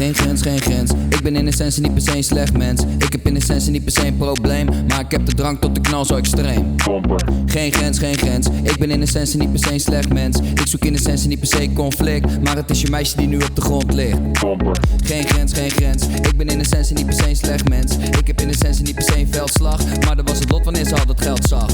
Geen grens, geen grens. Ik ben in essentie niet per se een slecht mens. Ik heb in essentie niet per se een probleem, maar ik heb de drang tot de knal zo extreem. Geen grens, geen grens. Ik ben in essentie niet per se een slecht mens. Ik zoek in essentie niet per se conflict, maar het is je meisje die nu op de grond ligt. Geen grens, geen grens. Ik ben in essentie niet per se een slecht mens. Ik heb in essentie niet per se een veldslag, maar dat was het lot wanneer ze al dat geld zag.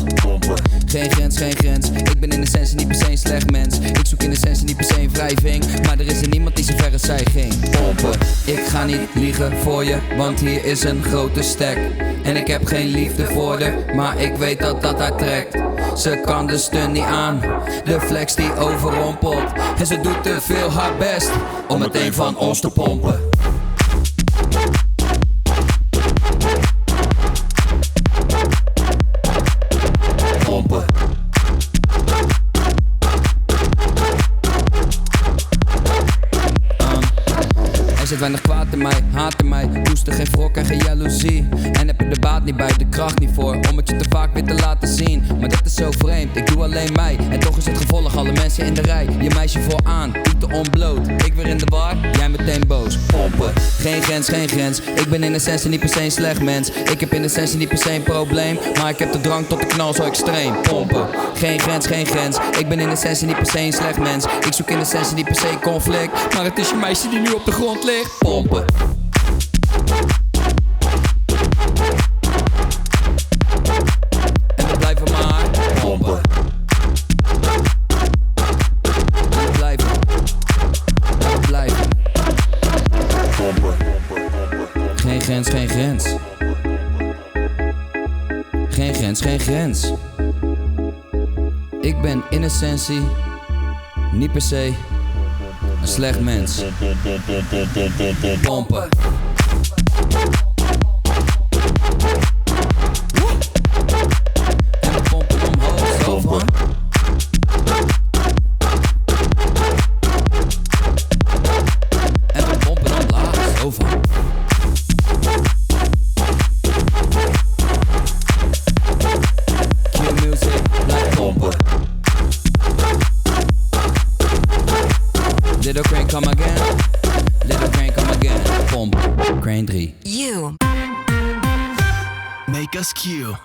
Geen grens, geen grens. Ik ben in essentie niet per se een slecht mens. Ik zoek in essentie niet per se een wrijving, maar er is er niemand die zo ver als zij ging. Pompen. Ik ga niet liegen voor je, want hier is een grote stek. En ik heb geen liefde voor haar, maar ik weet dat dat haar trekt. Ze kan de stun niet aan, de flex die overrompelt. En ze doet te veel haar best om meteen van ons te pompen. Pompen. Er zit weinig kwaad in mij, haat in mij. Koester geen wrok en geen jaloezie. En heb er de baat niet bij, de kracht niet voor, om het je te vaak weer te laten zien. Maar dat is zo vreemd, ik doe alleen mij. En toch is het gevolg, alle mensen in de rij. Je meisje vooraan, ik te onbloot. Ik weer in de war, jij meteen boos. Pompen. Geen grens, geen grens. Ik ben in essentie niet per se een slecht mens. Ik heb in essentie niet per se een probleem, maar ik heb de drang tot de knal zo extreem. Pompen. Geen grens, geen grens. Ik ben in essentie niet per se een slecht mens. Ik zoek in essentie niet per se conflict, maar het is je meisje die nu op de grond ligt. Pompen. En we blijven maar pompen. En we blijven. En we blijven. Pompen. Geen grens, geen grens. Geen grens, geen grens. Ik ben in essentie niet per se een slecht mens. Pompen. En we pompen omhoog, zo van. En we pompen omlaag, zo van. Q music, blijf pompen. Little Crane come again. Little Crane come again. Pomp. Crane 3. You. Make us Q.